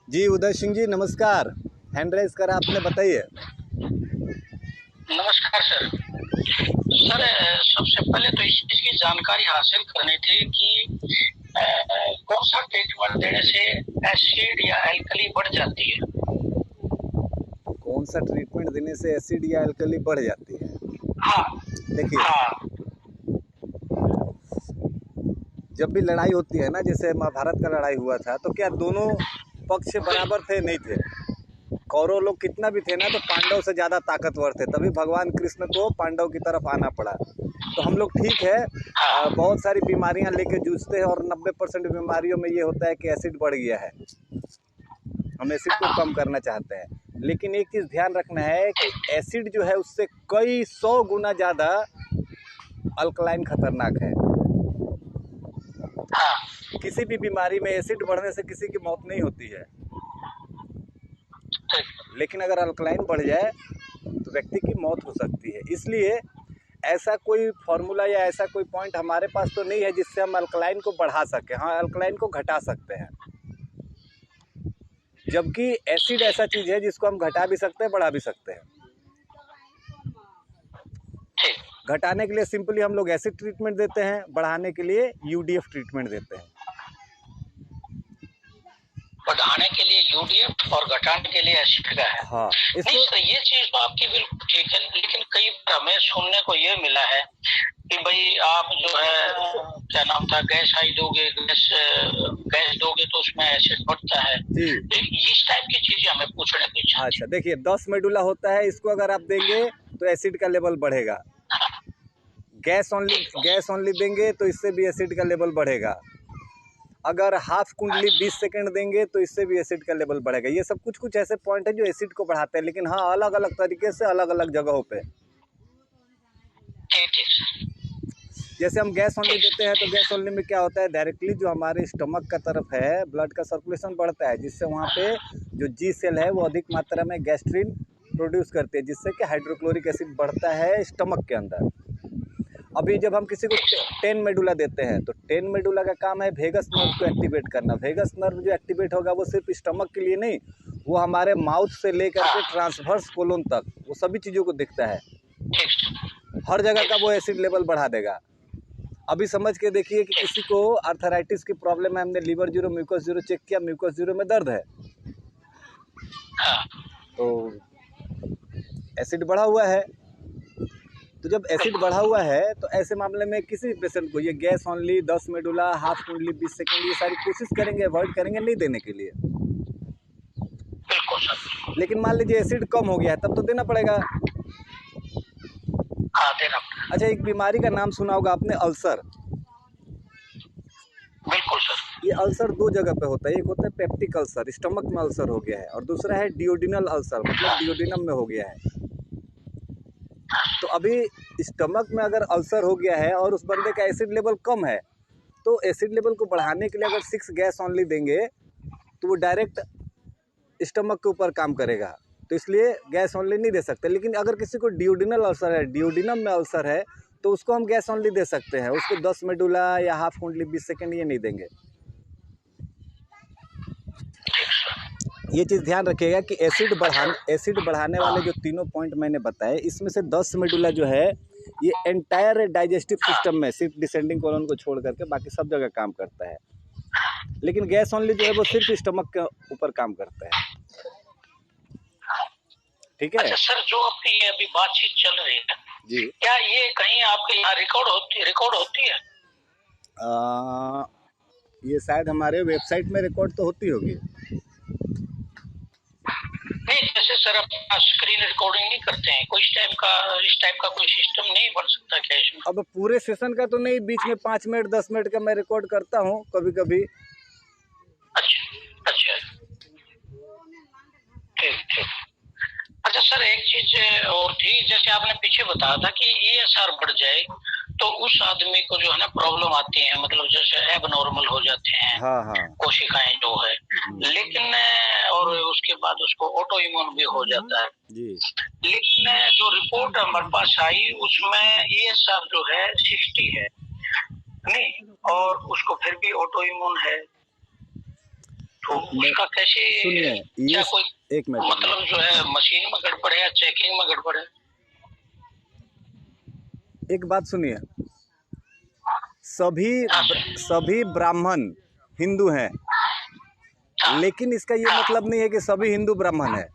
जी उदय सिंह जी नमस्कार। Hand raise करा आपने, बताइए। नमस्कार सर। सर सबसे पहले तो इस चीज की जानकारी हासिल करनी थी कि कौन सा ट्रीटमेंट देने से एसिड या एल्कली बढ़ जाती है। कौन सा ट्रीटमेंट देने से एसिड या एल्कली बढ़ जाती है? हाँ देखिए, हाँ जब भी लड़ाई होती है ना, जैसे महाभारत का लड़ाई हुआ था, तो क्या दोनों पक्ष बराबर थे? नहीं थे। कौरव लोग कितना भी थे ना, तो पांडव से ज़्यादा ताकतवर थे, तभी भगवान कृष्ण को पांडव की तरफ आना पड़ा। तो हम लोग ठीक है, हाँ बहुत सारी बीमारियां लेके जूझते हैं और 90% बीमारियों में ये होता है कि एसिड बढ़ गया है, हम एसिड को कम करना चाहते हैं। लेकिन एक चीज़ ध्यान रखना है कि एसिड जो है उससे कई 100 गुना ज़्यादा अल्कलाइन खतरनाक है। हाँ किसी भी बीमारी में एसिड बढ़ने से किसी की मौत नहीं होती है, ठीक। लेकिन अगर अल्कलाइन बढ़ जाए तो व्यक्ति की मौत हो सकती है। इसलिए ऐसा कोई फॉर्मूला या ऐसा कोई पॉइंट हमारे पास तो नहीं है जिससे हम अल्कलाइन को बढ़ा सकें। हाँ, अल्कलाइन को घटा सकते हैं, जबकि एसिड ऐसा चीज़ है जिसको हम घटा भी सकते हैं, बढ़ा भी सकते हैं। घटाने के लिए सिंपली हम लोग एसिड ट्रीटमेंट देते हैं, बढ़ाने के लिए यूडीएफ ट्रीटमेंट देते हैं। बढ़ाने के लिए यूडीएफ और घटाने के लिए एसिड का है। हाँ, नहीं सर, ये चीज तो आपकी बिल्कुल ठीक है, लेकिन कई बार हमें सुनने को ये मिला है कि भाई आप जो है क्या नाम था, गैस आई दोगे, गैस दोगे तो उसमें एसिड बढ़ता है जी। इस टाइप की चीजें हमें पूछने की इच्छा। अच्छा देखिए, 10 मेडुला होता है, इसको अगर आप देंगे तो एसिड का लेवल बढ़ेगा। गैस ओनली देंगे तो इससे भी एसिड का लेवल बढ़ेगा। अगर हाफ कुंडली 20 सेकंड देंगे तो इससे भी एसिड का लेवल बढ़ेगा। ये सब कुछ ऐसे पॉइंट है जो एसिड को बढ़ाते हैं, लेकिन हाँ, अलग अलग तरीके से, अलग अलग जगहों पे। जैसे हम गैस ओनली देते हैं, तो गैस ओनली में क्या होता है, डायरेक्टली जो हमारे स्टमक का तरफ है, ब्लड का सर्कुलेशन बढ़ता है, जिससे वहाँ पे जो जी सेल है वो अधिक मात्रा में गैस्ट्रिन प्रोड्यूस करती है, जिससे कि हाइड्रोक्लोरिक एसिड बढ़ता है स्टमक के अंदर। अभी जब हम किसी को 10 मेडुला देते हैं, तो 10 मेडुला का काम है वेगस नर्व को एक्टिवेट करना। वेगस नर्व जो एक्टिवेट होगा वो सिर्फ स्टमक के लिए नहीं, वो हमारे माउथ से लेकर के ट्रांसवर्स कोलोन तक, वो सभी चीज़ों को दिखता है, हर जगह का वो एसिड लेवल बढ़ा देगा। अभी समझ के देखिए कि किसी को आर्थराइटिस की प्रॉब्लम है, हमने liver zero mucus zero check किया, म्यूकस जीरो में दर्द है, तो एसिड बढ़ा हुआ है। तो जब एसिड बढ़ा हुआ है तो ऐसे मामले में किसी पेशेंट को ये गैस ओनली, 10 मेडुला, हाफ कुंडली 20 सेकंड, ये सारी कोशिश करेंगे, अवॉइड करेंगे नहीं देने के लिए। लेकिन मान लीजिए एसिड कम हो गया है, तब तो देना पड़ेगा। अच्छा, एक बीमारी का नाम सुना होगा आपने, अल्सर। बिल्कुल सर। ये अल्सर दो जगह पे होता है, एक होता है पेप्टिक अल्सर, स्टमक में अल्सर हो गया है, और दूसरा है डियोडिनल अल्सर, मतलब डियोडिनम में हो गया है। तो अभी स्टमक में अगर अल्सर हो गया है और उस बंदे का एसिड लेवल कम है, तो एसिड लेवल को बढ़ाने के लिए अगर 6 गैस ओनली देंगे तो वो डायरेक्ट स्टमक के ऊपर काम करेगा, तो इसलिए गैस ओनली नहीं दे सकते। लेकिन अगर किसी को डियोडिनल अल्सर है, डियोडिनम में अल्सर है, तो उसको हम गैस ओनली दे सकते हैं। उसको 10 मेडुला या हाफ कुंडली 20 सेकंड ये नहीं देंगे। ये चीज़ ध्यान रखिएगा कि एसिड बढ़ाने वाले जो तीनों पॉइंट मैंने बताए, इसमें से 10 मेडुला जो है ये एंटायर डाइजेस्टिव सिस्टम में, सिर्फ डिसेंडिंग कोलन को छोड़ करके बाकी सब जगह काम करता है। लेकिन गैस ओनली जो है वो सिर्फ स्टमक के ऊपर काम करता है। ठीक है। अच्छा सर, जो आपकी ये अभी बातचीत चल रही है जी, क्या ये कहीं आपके यहाँ रिकॉर्ड होती है? ये शायद हमारे वेबसाइट में रिकॉर्ड तो होती होगी। नहीं, जैसे सर अपना स्क्रीन रिकॉर्डिंग नहीं करते हैं, कोई इस टाइप का कोई सिस्टम नहीं बन सकता क्या इसमें? अब पूरे सेशन का तो नहीं, बीच में 5 मिनट 10 मिनट का मैं रिकॉर्ड करता हूँ कभी कभी। अच्छा अच्छा, ठीक। अच्छा सर, एक चीज और थी, जैसे आपने पीछे बताया था कि ESR बढ़ जाए तो उस आदमी को जो है ना प्रॉब्लम आती है, मतलब जैसे एबनॉर्मल हो जाते हैं। हाँ। कोशिकाएं जो है, लेकिन और उसके बाद उसको ऑटो इम्यून भी हो जाता है जी। लेकिन जो रिपोर्ट हमारे पास आई उसमें ESR जो है 60 है नहीं, और उसको फिर भी ऑटो इम्यून है, तो उसका कैसे, सुनिए, क्या ये कोई एक मिनट, मतलब जो है मशीन में गड़बड़ है या चेकिंग में गड़बड़ है? एक बात सुनिए, सभी हाँ सर। सभी ब्राह्मण हिंदू हैं, हाँ लेकिन इसका ये हाँ, मतलब नहीं है कि सभी हिंदू ब्राह्मण है।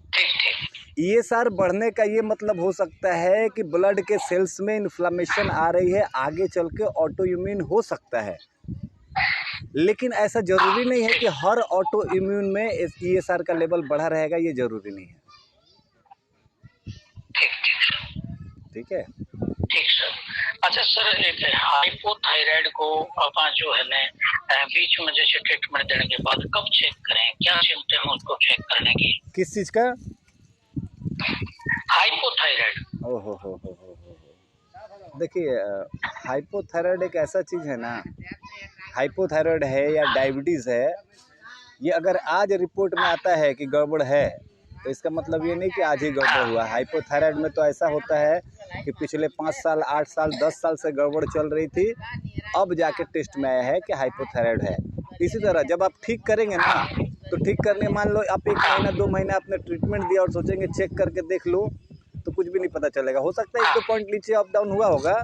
ठीक ठीक। ये सर बढ़ने का ये मतलब हो सकता है कि ब्लड के सेल्स में इन्फ्लेमेशन आ रही है, आगे चल के ऑटो इम्यून हो सकता है, लेकिन ऐसा जरूरी नहीं है कि हर ऑटो इम्यून में ESR का लेवल बढ़ा रहेगा, ये जरूरी नहीं है। ठीक ठीक ठीक है। ठीक सर। अच्छा सर, एक हाइपोथायराइड को अपन जो है ना बीच में जैसे ट्रीटमेंट देने के बाद कब चेक करें, क्या सिम्टम है उसको चेक करने की? किस चीज़ का? हाइपोथायराइड। हो। देखिए, हाइपोथायराइड एक ऐसा चीज़ है ना, हाइपोथायराइड है या डायबिटीज़ है, ये अगर आज रिपोर्ट में आता है कि गड़बड़ है, तो इसका मतलब ये नहीं कि आज ही गड़बड़ हुआ। हाइपोथायराइड में तो ऐसा होता है कि पिछले 5 साल, 8 साल, 10 साल से गड़बड़ चल रही थी, अब जाके टेस्ट में आया है कि हाइपोथायराइड है। इसी तरह जब आप ठीक करेंगे ना, तो ठीक करने, मान लो आप 1 महीना 2 महीना आपने ट्रीटमेंट दिया और सोचेंगे चेक करके देख लो, तो कुछ भी नहीं पता चलेगा। हो सकता है 1-2 पॉइंट नीचे अप डाउन हुआ होगा,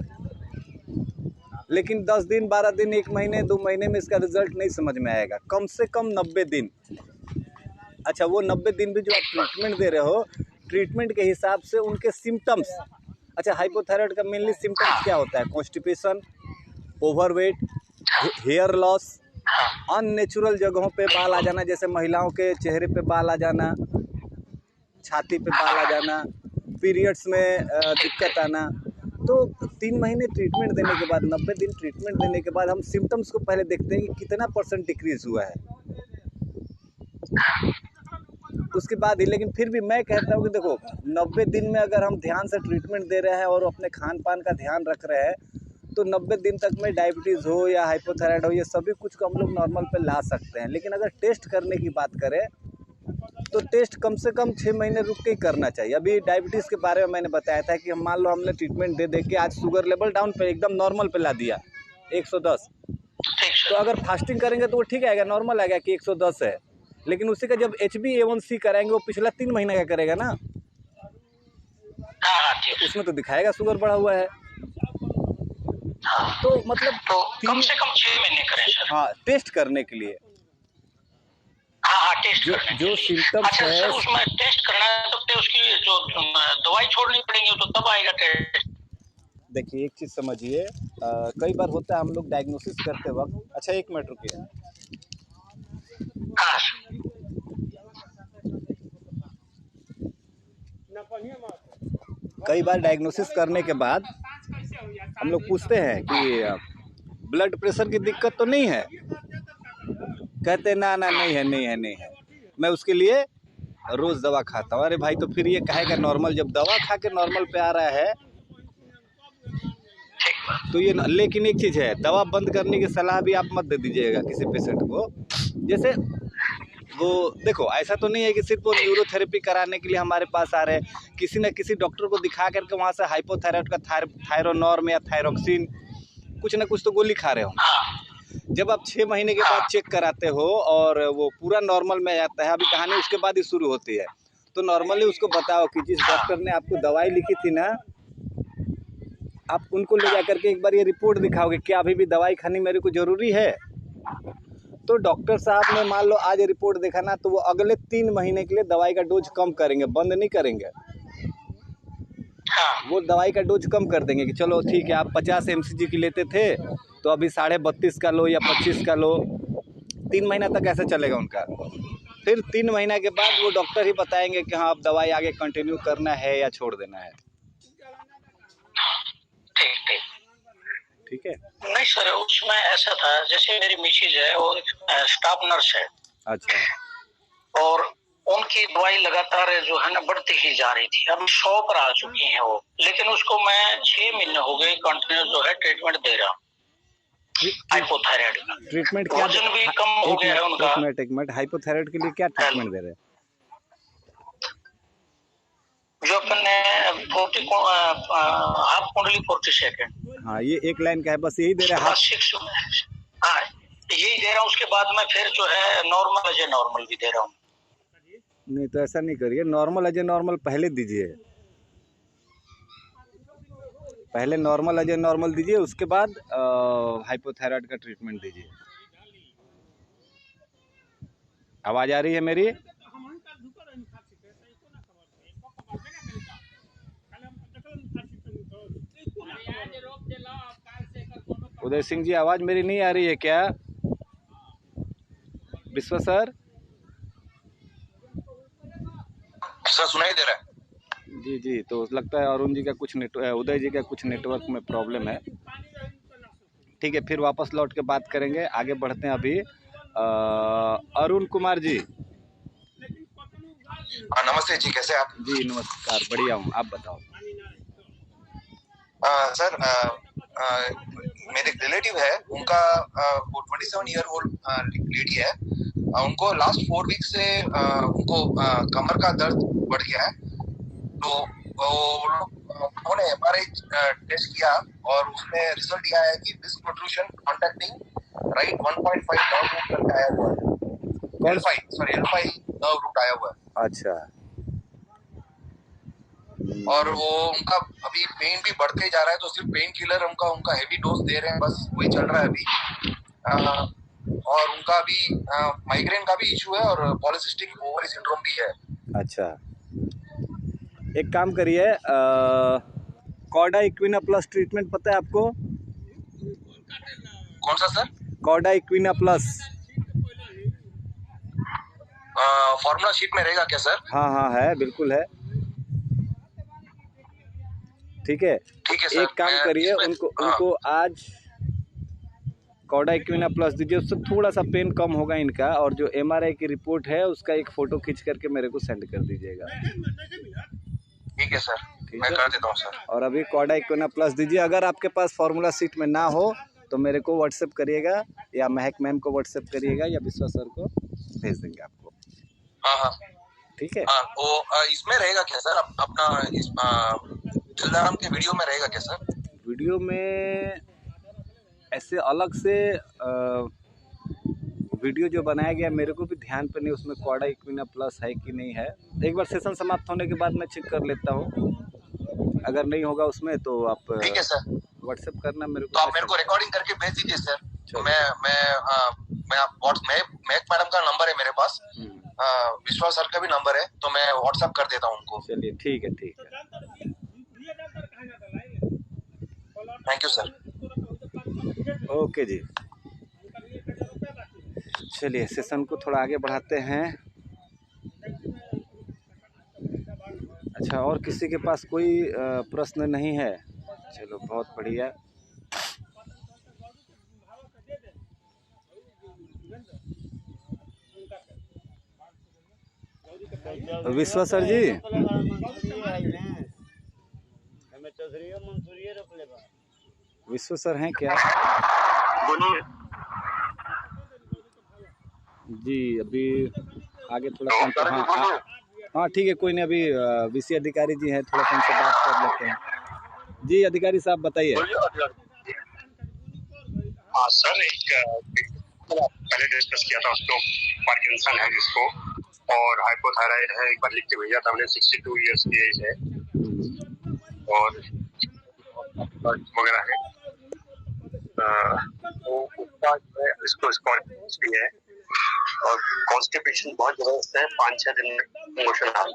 लेकिन 10 दिन, 12 दिन, 1 महीने, 2 महीने में इसका रिजल्ट नहीं समझ में आएगा। कम से कम 90 दिन। अच्छा, वो 90 दिन भी जो आप ट्रीटमेंट दे रहे हो, ट्रीटमेंट के हिसाब से उनके सिम्टम्स, अच्छा हाइपोथायराइड का मेनली सिम्टम्स क्या होता है? Constipation, overweight, hair loss, unnatural जगहों पे बाल आ जाना, जैसे महिलाओं के चेहरे पे बाल आ जाना, छाती पे बाल आ जाना, पीरियड्स में दिक्कत आना। तो 3 महीने ट्रीटमेंट देने के बाद, 90 दिन ट्रीटमेंट देने के बाद हम सिम्टम्स को पहले देखते हैं कि कितना % डिक्रीज हुआ है, उसके बाद ही। लेकिन फिर भी मैं कहता हूँ कि देखो, 90 दिन में अगर हम ध्यान से ट्रीटमेंट दे रहे हैं और अपने खान पान का ध्यान रख रहे हैं, तो 90 दिन तक में डायबिटीज़ हो या हाइपोथायराइड हो, ये सभी कुछ को हम लोग नॉर्मल पे ला सकते हैं। लेकिन अगर टेस्ट करने की बात करें, तो टेस्ट कम से कम 6 महीने रुक के ही करना चाहिए। अभी डायबिटीज़ के बारे में मैंने बताया था कि हम मान लो हमने ट्रीटमेंट दे के आज शुगर लेवल डाउन पे एकदम नॉर्मल पे ला दिया 110, तो अगर फास्टिंग करेंगे तो वो ठीक आएगा, नॉर्मल आएगा कि 110 है। लेकिन उसी का जब HbA1c कराएंगे, वो पिछला 3 महीने का करेगा ना, उसमें तो दिखाएगा शुगर बढ़ा हुआ है। तो मतलब तो कम से कम 6 महीने करें सर। हाँ, टेस्ट करने के लिए। हाँ टेस्ट करने जो सिम्टम्स अच्छा है, सर, उसमें टेस्ट करना है तो फिर उसकी जो दवाई छोड़नी पड़ेगी, तो तब आएगा टेस्ट। देखिए एक चीज़ समझिए, कई बार होता है हम लोग डायग्नोसिस करते वक्त, अच्छा 1 मिनट रुकिए। हाँ कई बार डायग्नोसिस करने के बाद हम लोग पूछते हैं कि ब्लड प्रेशर की दिक्कत तो नहीं है? कहते ना नहीं है, मैं उसके लिए रोज़ दवा खाता हूँ। अरे भाई, तो फिर ये कहेगा नॉर्मल, जब दवा खा के नॉर्मल पे आ रहा है तो ये। लेकिन एक चीज़ है, दवा बंद करने की सलाह भी आप मत दे दीजिएगा किसी पेशेंट को। जैसे वो देखो, ऐसा तो नहीं है कि सिर्फ वो न्यूरोथेरेपी कराने के लिए हमारे पास आ रहे हैं, किसी न किसी डॉक्टर को दिखा करके वहाँ से हाइपोथायराइड का थायरोनॉर्म या थायरोक्सिन कुछ ना कुछ तो गोली खा रहे हो। जब आप 6 महीने के बाद चेक कराते हो और वो पूरा नॉर्मल में आ जाता है, अभी कहानी उसके बाद ही शुरू होती है, तो नॉर्मली उसको बताओ कि जिस डॉक्टर ने आपको दवाई लिखी थी ना, आप उनको ले जा करके एक बार ये रिपोर्ट दिखाओगे, क्या अभी भी दवाई खानी मेरे को ज़रूरी है? तो डॉक्टर साहब ने मान लो आज रिपोर्ट देखा ना, तो वो अगले 3 महीने के लिए दवाई का डोज कम करेंगे, बंद नहीं करेंगे। वो दवाई का डोज कम कर देंगे कि चलो ठीक है, आप 50 mcg की लेते थे, तो अभी 32.5 का लो या 25 का लो। 3 महीना तक ऐसे चलेगा उनका। फिर 3 महीना के बाद वो डॉक्टर ही बताएंगे कि हाँ, अब दवाई आगे कंटिन्यू करना है या छोड़ देना है। ठीक है। नहीं सर, उसमें ऐसा था, जैसे मेरी मिसेज है और स्टाफ नर्स है। अच्छा। और उनकी दवाई लगातार जो है ना बढ़ती ही जा रही थी, अब 100 पर आ चुकी है वो, लेकिन उसको मैं 6 महीने हो गए कंटिन्यू जो है ट्रीटमेंट दे रहा हूँ हाइपोथायराइड का। ट्रीटमेंट क्या? वजन भी कम हो गया है उनका। एक मिनट, हाइपोथायराइड के लिए क्या ट्रीटमेंट दे रहे हैं? जो अपन ने 40 हाफ कुंडली 40 सेकेंड। हाँ, ये 1 लाइन का है, बस यही दे रहे हैं। हाफ 6। हाँ यही दे रहा हूँ, उसके बाद में फिर जो है नॉर्मल अजय नॉर्मल भी दे रहा हूँ। नहीं तो ऐसा नहीं करिए, नॉर्मल अजय नॉर्मल पहले दीजिए, पहले नॉर्मल अजय नॉर्मल दीजिए, उसके बाद हाइपोथायराइड का ट्रीटमेंट दीजिए। आवाज आ रही है मेरी? उदय सिंह जी, आवाज मेरी नहीं आ रही है क्या? विश्व सर? सर सुनाई दे रहा है? जी जी, तो लगता है अरुण जी का कुछ उदय जी का कुछ नेटवर्क में प्रॉब्लम है। ठीक है, फिर वापस लौट के बात करेंगे, आगे बढ़ते हैं। अभी अरुण कुमार जी। नमस्ते जी, कैसे आप? जी नमस्कार, बढ़िया हूँ, आप बताओ। सर मेरे रिलेटिव है, उनका वो 27 ईयर ओल्ड लेडी है। उनको लास्ट 4 वीक से उनको कमर का दर्द बढ़ गया है। तो उन्होंने MRI टेस्ट किया और उसमें रिजल्ट दिया है कि disc protrusion contacting right 1.5 nerve root करके आया हुआ है। L5 नर्व रूट आया हुआ है। अच्छा। और वो उनका अभी पेन भी बढ़ते जा रहा है, तो सिर्फ पेन किलर उनका हेवी डोज दे रहे हैं, बस वही चल रहा है अभी। और उनका भी माइग्रेन का भी इशू है और पॉलीसिस्टिक ओवरी सिंड्रोम भी है। अच्छा, एक काम करिए, कॉर्डा इक्विना प्लस ट्रीटमेंट पता है आपको? कौन सा sir? Chorda equina plus. Formula sheet में रहेगा क्या सर? हाँ हाँ है, बिल्कुल है। ठीक है सर, एक काम करिए, उनको आज कॉर्डा इक्विना प्लस दीजिए, उससे थोड़ा सा पेन कम होगा इनका। और जो MRI की रिपोर्ट है उसका एक फ़ोटो खींच करके मेरे को सेंड कर दीजिएगा। ठीक है सर, मैं कर देता हूँ सर। और अभी कॉर्डा इक्विना प्लस दीजिए। अगर आपके पास फार्मूला शीट में ना हो तो मेरे को व्हाट्सएप करिएगा, या महक मैम को व्हाट्सएप करिएगा, या विश्वास सर को भेज देंगे आपको। हाँ ठीक है। वो इसमें रहेगा क्या सर? अपना इस दिलदारम के वीडियो में रहेगा क्या सर? वीडियो में ऐसे अलग से वीडियो जो बनाया गया मेरे को भी ध्यान पर नहीं, उसमें कॉर्डा इक्विना प्लस है कि नहीं है। एक बार सेशन समाप्त होने के बाद मैं चेक कर लेता हूँ, अगर नहीं होगा उसमें तो आप ठीक है सर, व्हाट्सएप करना मेरे को। तो आप मेरे को रिकॉर्डिंग करके भेज दीजिए सर। तो मैं मैडम का नंबर है मेरे पास, विश्वास सर का भी नंबर है, तो मैं व्हाट्सएप कर देता हूँ उनको। चलिए ठीक है। Thank you sir. ओके जी, चलिए सेशन को थोड़ा आगे बढ़ाते हैं। अच्छा, और किसी के पास कोई प्रश्न नहीं है? चलो बहुत बढ़िया। विश्व सर जी, विश्व सर हैं क्या? जी अभी आगे थोड़ा हाँ ठीक है, कोई नहीं, अभी VC अधिकारी जी हैं, थोड़ा सा उनसे बात कर लेते हैं। जी अधिकारी साहब बताइए। हाँ सर, एक पहले डिस्कस किया था, उसको पार्किंसन है जिसको, और हाइपोथायराइड है, एक बार लिख के भेजा था हमने, 62 इयर्स की एज है और वगैरह है। तो उसका जो है इसको स्कॉर्पियस भी है और कॉन्स्टिपेशन बहुत जबरदस्त है, 5-6 दिन में मोशन आता है।